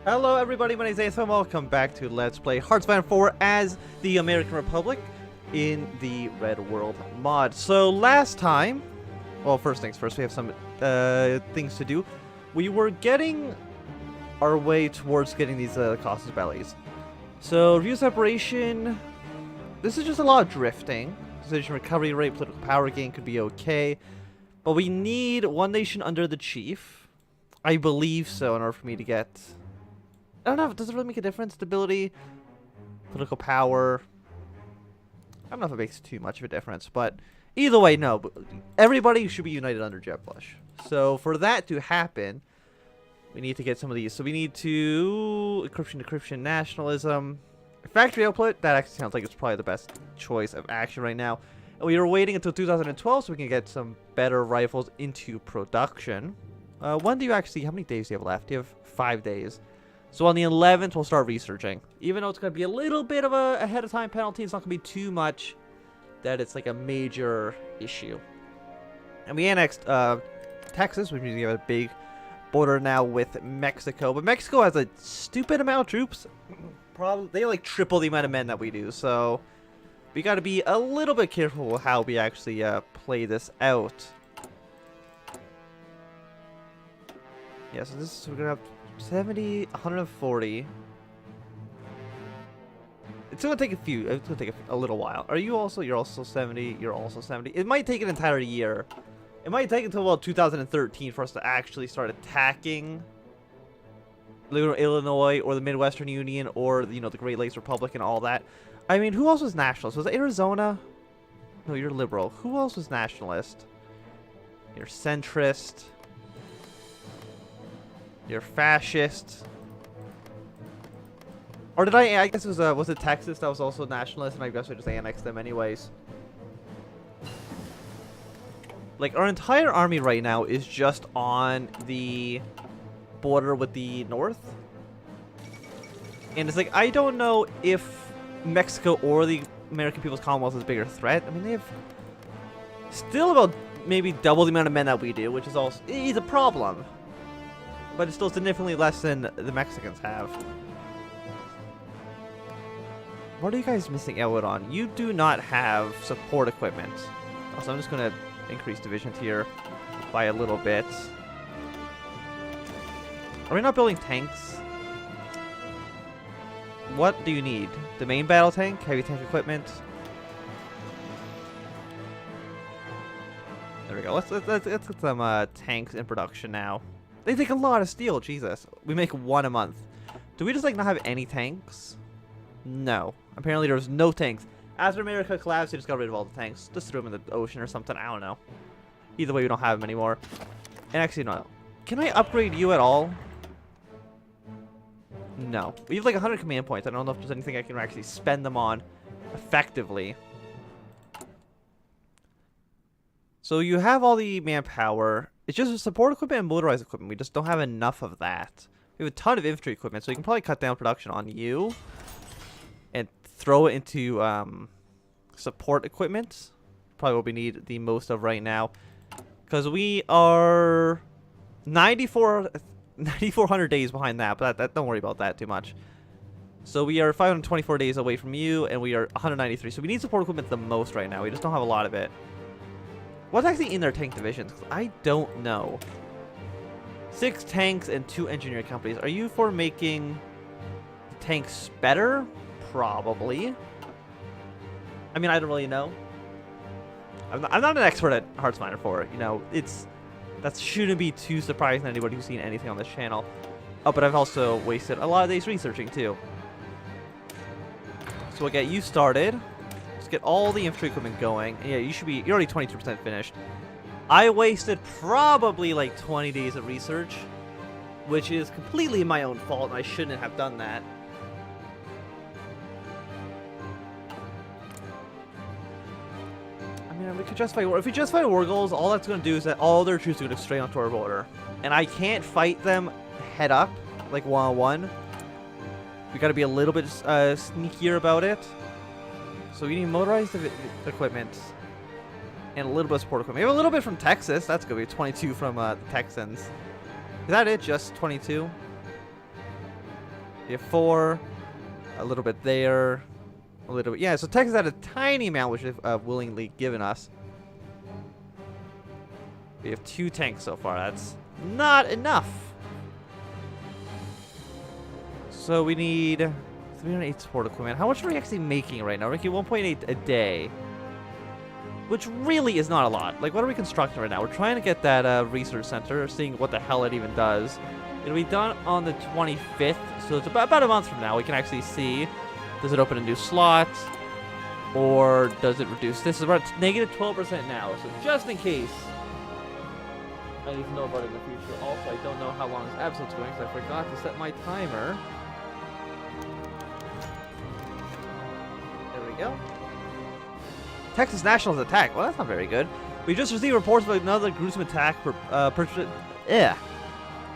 Hello everybody, my name is Nathan. Welcome back to Let's Play Hearthstone 4 as the American Republic in the Red World mod. So last time, well, first things first, we have some things to do. We were getting our way towards getting these Costas Ballets. So review separation, this is just a lot of drifting. Decision recovery rate, political power gain could be okay. But we need one nation under the chief. I believe so in order for me to get... I don't know, does it really make a difference? Stability, political power. I don't know if it makes too much of a difference, but either way, no. Everybody should be united under Jet Flush. So for that to happen, we need to get some of these. So we need to decryption, nationalism, factory output. That actually sounds like it's probably the best choice of action right now. And we are waiting until 2012 so we can get some better rifles into production. When do you actually? How many days do you have left? You have 5 days. So on the 11th, we'll start researching. Even though it's going to be a little bit of a ahead of time penalty, it's not going to be too much that it's like a major issue. And we annexed Texas, which means we have a big border now with Mexico. But Mexico has a stupid amount of troops. Probably they like triple the amount of men that we do. So we got to be a little bit careful with how we actually play this out. Yeah, so this is, we're going to have 70, 140. It's gonna take it's gonna take a little while. You're also 70, you're also 70. It might take an entire year. It might take until about 2013 for us to actually start attacking Illinois or the Midwestern Union or, you know, the Great Lakes Republic and all that. I mean, who else was nationalist? Was it Arizona? No, you're liberal. Who else was nationalist? You're centrist. You're fascist. Or did I guess it was it Texas that was also nationalist, and I guess I just annexed them anyways. Like, our entire army right now is just on the border with the north. And it's like, I don't know if Mexico or the American People's Commonwealth is a bigger threat. I mean, they have still about maybe double the amount of men that we do, which is also a problem. But it's still significantly less than the Mexicans have. What are you guys missing out on? You do not have support equipment. Also, I'm just going to increase divisions here by a little bit. Are we not building tanks? What do you need? The main battle tank? Heavy tank equipment? There we go. Let's get some tanks in production now. They take a lot of steel, Jesus. We make one a month. Do we just like not have any tanks? No. Apparently there's no tanks. After America collapsed, they just got rid of all the tanks. Just threw them in the ocean or something. I don't know. Either way, we don't have them anymore. And actually, no. Can I upgrade you at all? No. We have like 100 command points. I don't know if there's anything I can actually spend them on effectively. So you have all the manpower. It's just support equipment and motorized equipment. We just don't have enough of that. We have a ton of infantry equipment, so you can probably cut down production on you and throw it into support equipment. Probably what we need the most of right now, because we are 9,400 days behind that. But that don't worry about that too much. So we are 524 days away from you, and we are 193. So we need support equipment the most right now. We just don't have a lot of it. What's actually in their tank divisions? I don't know. 6 tanks and 2 engineering companies. Are you for making tanks better? Probably. I mean, I don't really know. I'm not an expert at Hearthstone 4. You know, that shouldn't be too surprising to anybody who's seen anything on this channel. Oh, but I've also wasted a lot of days researching too. So we'll get you started. Let's get all the infantry equipment going. And yeah, you're already 22% finished. I wasted probably like 20 days of research, which is completely my own fault, and I shouldn't have done that. I mean, we could justify war. If we justify war goals, all that's going to do is that all their troops are going to go straight onto our border. And I can't fight them head up, like one-on-one. We got to be a little bit sneakier about it. So we need motorized equipment and a little bit of support equipment. We have a little bit from Texas. That's going to be 22 from the Texans. Is that it? Just 22? We have 4, a little bit there, a little bit. Yeah, so Texas had a tiny amount, which they've willingly given us. We have 2 tanks so far. That's not enough. So we need 308 support equipment. How much are we actually making right now? We're making 1.8 a day, which really is not a lot. Like, what are we constructing right now? We're trying to get that research center, seeing what the hell it even does. It'll be done on the 25th, so it's about a month from now. We can actually see, does it open a new slot, or does it reduce? This is about negative 12% now, so just in case I need to know about it in the future. Also, I don't know how long this episode's going because I forgot to set my timer. There we go. Texas Nationals attack. Well, that's not very good. We just received reports of another gruesome attack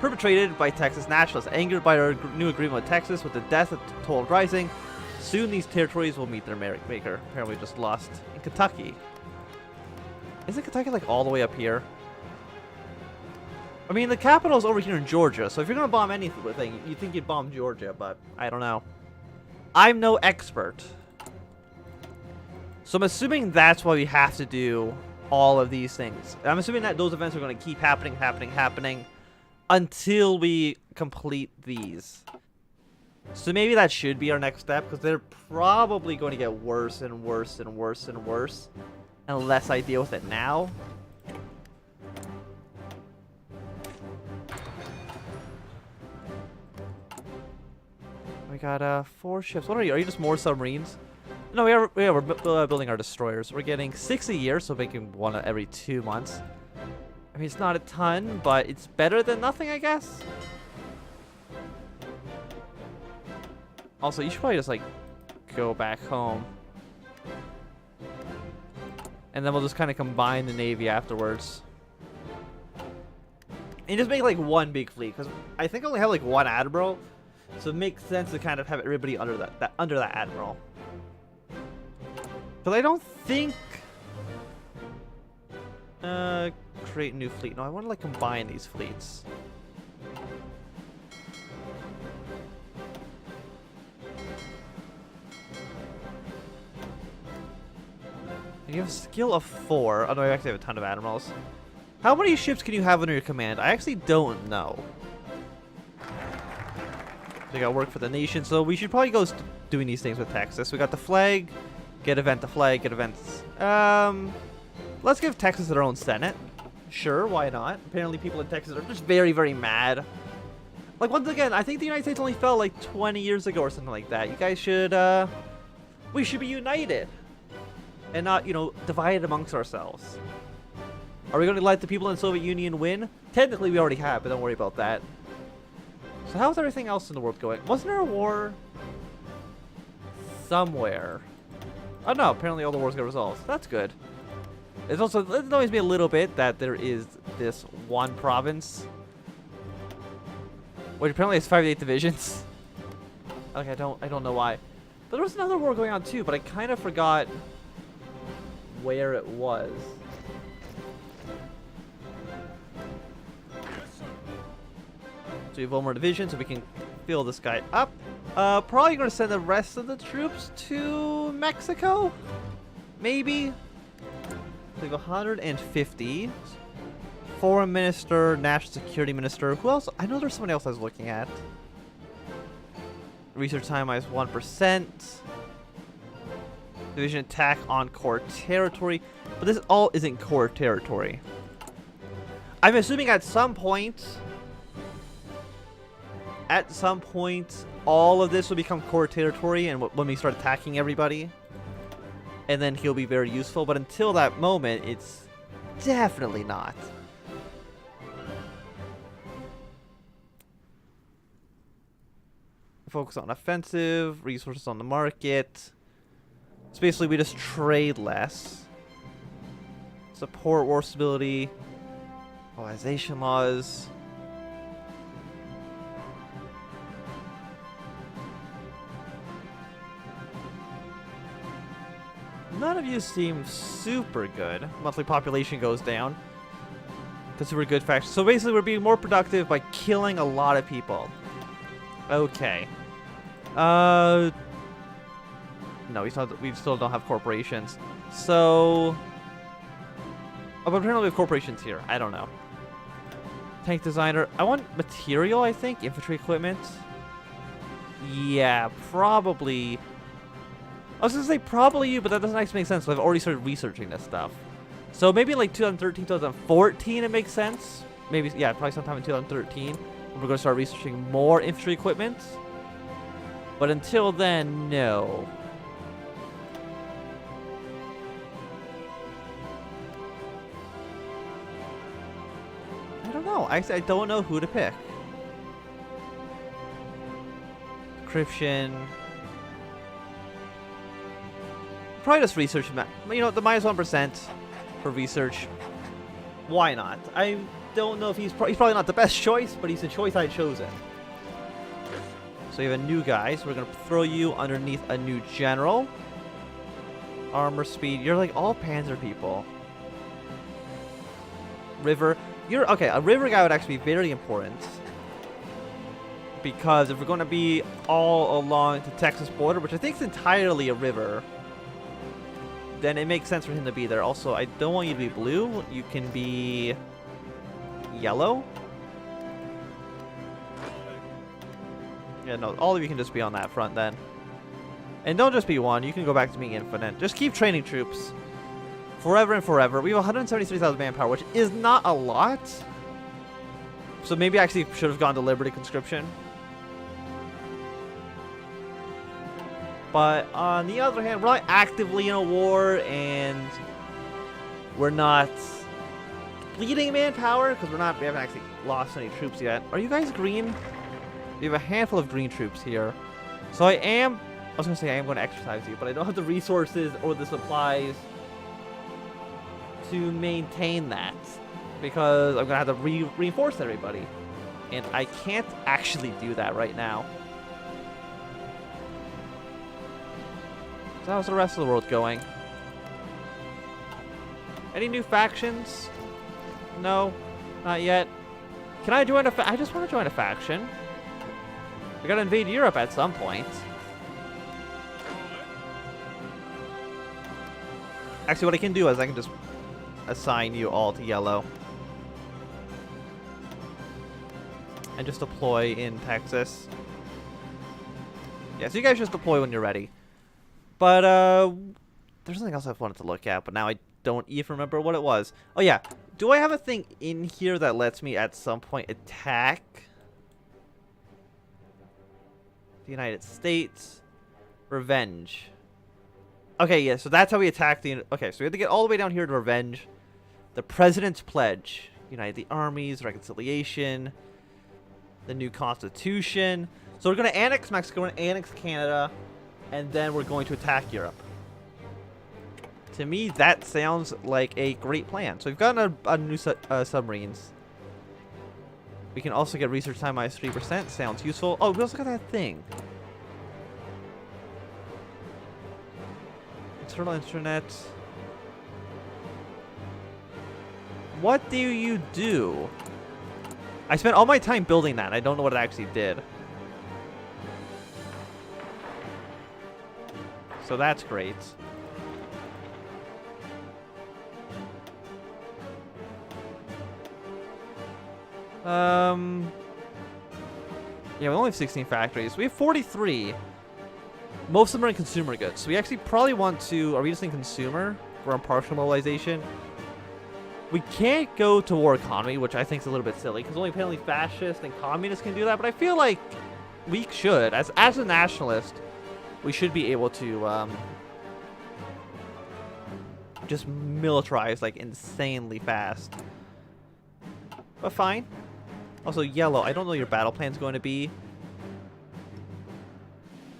perpetrated by Texas Nationalists. Angered by our new agreement with Texas, with the death toll rising, soon these territories will meet their maker. Apparently, we just lost in Kentucky. Isn't Kentucky like all the way up here? I mean, the capital's over here in Georgia, so if you're gonna bomb anything, you think you'd bomb Georgia, but I don't know. I'm no expert. So I'm assuming that's why we have to do all of these things. I'm assuming that those events are going to keep happening until we complete these. So maybe that should be our next step, because they're probably going to get worse and worse and worse and worse unless I deal with it now. We got 4 ships. What are you? Are you just more submarines? No, we're building our destroyers. We're getting 6 a year, so making 1 every 2 months. I mean, it's not a ton, but it's better than nothing, I guess. Also, you should probably just, like, go back home. And then we'll just kind of combine the Navy afterwards. And just make, like, 1 big fleet, because I think I only have, like, 1 admiral. So it makes sense to kind of have everybody under that admiral. But I don't think create a new fleet. No, I want to like combine these fleets. And you have a skill of 4. Oh no, I actually have a ton of admirals. How many ships can you have under your command? I actually don't know. So we got work for the nation, so we should probably go doing these things with Texas. We got the flag, get event the flag, get events. Let's give Texas their own Senate. Sure, why not? Apparently people in Texas are just very, very mad. Like, once again, I think the United States only fell like 20 years ago or something like that. You guys should, we should be united. And not, you know, divided amongst ourselves. Are we going to let the people in the Soviet Union win? Technically, we already have, but don't worry about that. So how's everything else in the world going? Wasn't there a war somewhere? Oh no, apparently all the wars got resolved. That's good. It annoys me a little bit that there is this one province, which apparently has 58 divisions. Okay, I don't know why. But there was another war going on too, but I kind of forgot where it was. So we have one more division, so we can fill this guy up. Probably going to send the rest of the troops to Mexico? Maybe? So we have 150. Foreign Minister, National Security Minister. Who else? I know there's someone else I was looking at. Research time minus 1%. Division attack on core territory. But this all isn't core territory. I'm assuming at some point, all of this will become core territory, and when we start attacking everybody, and then he'll be very useful. But until that moment, it's definitely not. Focus on offensive, resources on the market. So basically, we just trade less. Support war stability, modernization laws. None of you seem super good. Monthly population goes down. Because we're good factions. So basically, we're being more productive by killing a lot of people. Okay. No, we still don't have corporations. So, oh, but apparently we have corporations here. I don't know. Tank designer. I want material, I think. Infantry equipment. Yeah, probably. I was gonna say probably you, but that doesn't actually make sense. So I've already started researching this stuff. So maybe like 2013, 2014, it makes sense. Maybe, yeah, probably sometime in 2013. We're gonna start researching more infantry equipment. But until then, no. I don't know. I don't know who to pick. Encryption. Probably just research. You know, the -1% for research. Why not? I don't know if he's probably not the best choice, but he's the choice I'd chosen. So you have a new guy, so we're going to throw you underneath a new general. Armor speed. You're like all panzer people. River. You're okay. A river guy would actually be very important. Because if we're going to be all along the Texas border, which I think is entirely a river, then it makes sense for him to be there. Also, I don't want you to be blue. You can be yellow. Yeah, no, all of you can just be on that front then. And don't just be one. You can go back to being infinite. Just keep training troops. Forever and forever. We have 173,000 manpower, which is not a lot. So maybe I actually should have gone to Liberty Conscription. But on the other hand, we're not actively in a war, and we're not bleeding manpower because we haven't actually lost any troops yet. Are you guys green? We have a handful of green troops here. So I was gonna say I am going to exercise you, but I don't have the resources or the supplies to maintain that because I'm gonna have to reinforce everybody, and I can't actually do that right now. So how's the rest of the world going? Any new factions? No, not yet. Can I join I just want to join a faction. We gotta invade Europe at some point. Actually, what I can do is I can just assign you all to yellow. And just deploy in Texas. Yeah, so you guys just deploy when you're ready. But, there's something else I wanted to look at, but now I don't even remember what it was. Oh, yeah. Do I have a thing in here that lets me at some point attack the United States? Revenge. Okay, yeah, so that's how we attack the... Okay, so we have to get all the way down here to revenge. The President's Pledge. Unite the armies, reconciliation, the new Constitution. So we're going to annex Mexico, we're going to annex Canada, and then we're going to attack Europe. To me, that sounds like a great plan. So we've gotten a new submarines. We can also get research time -3%. Sounds useful. Oh, we also got that thing. Internal internet. What do you do? I spent all my time building that. I don't know what it actually did. So that's great. Yeah, we only have 16 factories. We have 43. Most of them are in consumer goods. So we actually probably want to... Are we just in consumer? We're on partial mobilization. We can't go to war economy, which I think is a little bit silly, because only apparently fascists and communists can do that. But I feel like we should. As a nationalist, we should be able to just militarize like insanely fast. But fine. Also, yellow. I don't know what your battle plan's going to be.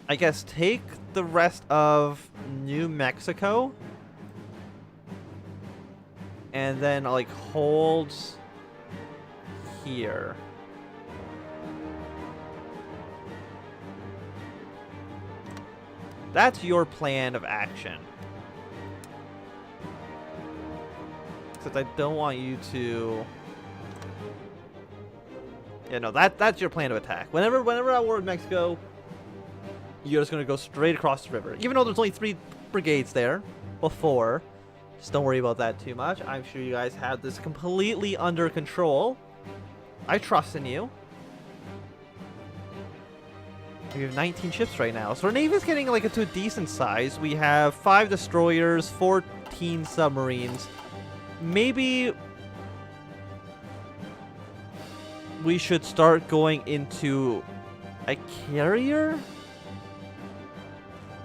I guess take the rest of New Mexico. And then, like, hold here. That's your plan of action. Except I don't want you to... Yeah, no, that's your plan of attack. Whenever I war with Mexico, you're just going to go straight across the river. Even though there's only 3 brigades there. Well, 4. Just don't worry about that too much. I'm sure you guys have this completely under control. I trust in you. We have 19 ships right now. So our Navy's getting like to a decent size. We have 5 destroyers, 14 submarines. Maybe we should start going into a carrier?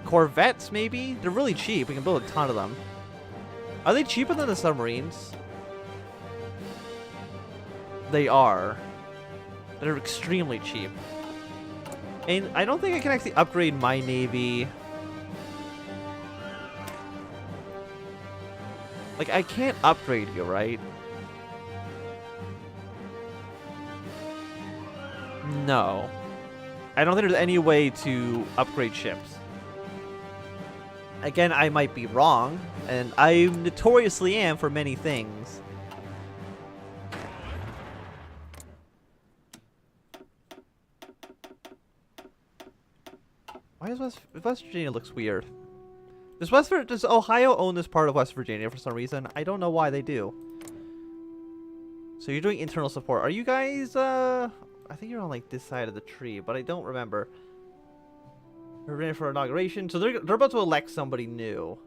Corvettes, maybe? They're really cheap. We can build a ton of them. Are they cheaper than the submarines? They are. They're extremely cheap. And I don't think I can actually upgrade my Navy. Like, I can't upgrade you, right? No. I don't think there's any way to upgrade ships. Again, I might be wrong, and I notoriously am for many things. Why is West Virginia looks weird? Does Ohio own this part of West Virginia for some reason? I don't know why they do. So you're doing internal support. Are you guys, I think you're on like this side of the tree, but I don't remember. We're ready for inauguration. So they're about to elect somebody new.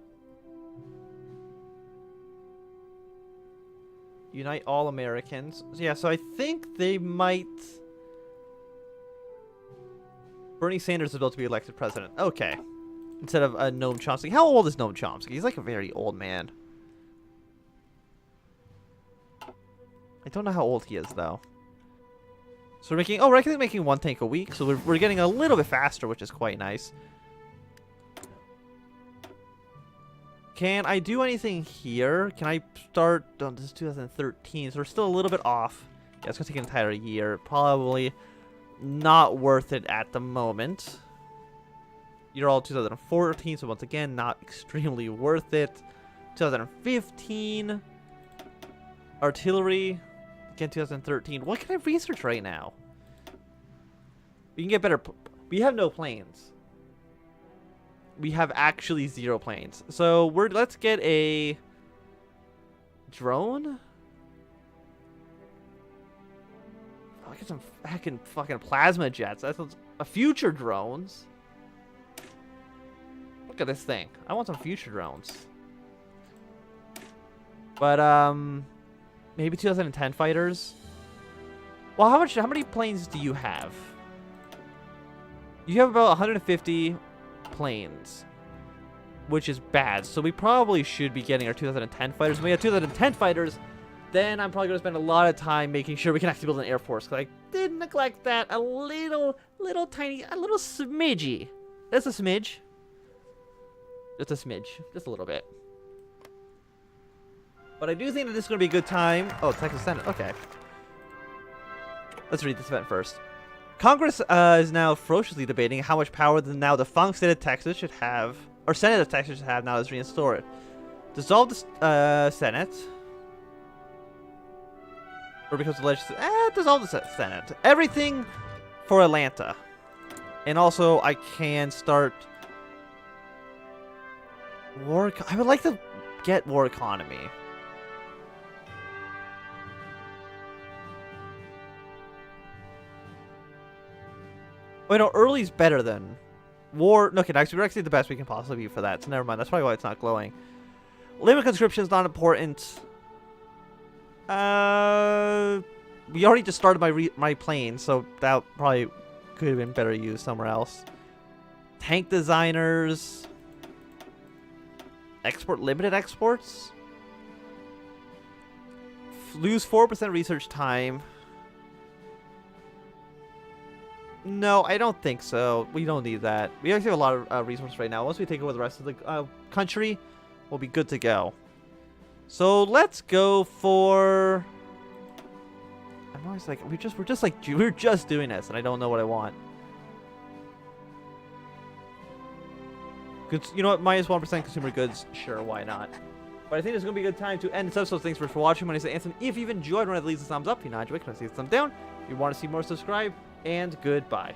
Unite all Americans. So yeah, so I think they might... Bernie Sanders is about to be elected president. Okay. Instead of Noam Chomsky. How old is Noam Chomsky? He's like a very old man. I don't know how old he is, though. So we're making... Oh, we're actually making 1 tank a week. So we're getting a little bit faster, which is quite nice. Can I do anything here? Can I start... Oh, this is 2013, so we're still a little bit off. Yeah, it's going to take an entire year. Probably not worth it at the moment. You're all 2014, so once again, not extremely worth it. 2015. Artillery. Again, 2013. What can I research right now? We can get better... We have no planes. We have actually 0 planes. So let's get a drone. I'll get some fucking plasma jets. That's a future drones. Look at this thing. I want some future drones. But maybe 2010 fighters. Well, how many planes do you have? You have about 150 planes, which is bad. So we probably should be getting our 2010 fighters. When we have 2010 fighters, then I'm probably going to spend a lot of time making sure we can actually build an air force. Because I did neglect that a little tiny, a little smidgy. That's a smidge. Just a smidge. Just a little bit. But I do think that this is going to be a good time. Oh, Texas Senate. Okay. Let's read this event first. Congress is now ferociously debating how much power the now defunct state of Texas should have, or Senate of Texas should have now that it's restored. Dissolve the Senate. Or because the legislature... dissolve the Senate. Everything for Atlanta. And also, I can start... War... I would like to get war economy. Wait, no, early's better than war. No, okay, actually, we're actually the best we can possibly be for that. So never mind. That's probably why it's not glowing. Limit conscription is not important. We already just started my plane, so that probably could have been better used somewhere else. Tank designers. Export limited exports. Lose 4% research time. No, I don't think so. We don't need that. We actually have a lot of resources right now. Once we take over the rest of the country, we'll be good to go. So let's go for... I'm always like, we're just doing this, and I don't know what I want. You know what? -1% consumer goods. Sure, why not? But I think it's going to be a good time to end this episode. Thanks for watching. My name is Anson. If you've enjoyed, remember to leave a thumbs up. If you're not enjoying, leave a thumbs down. If you want to see more, subscribe. And goodbye.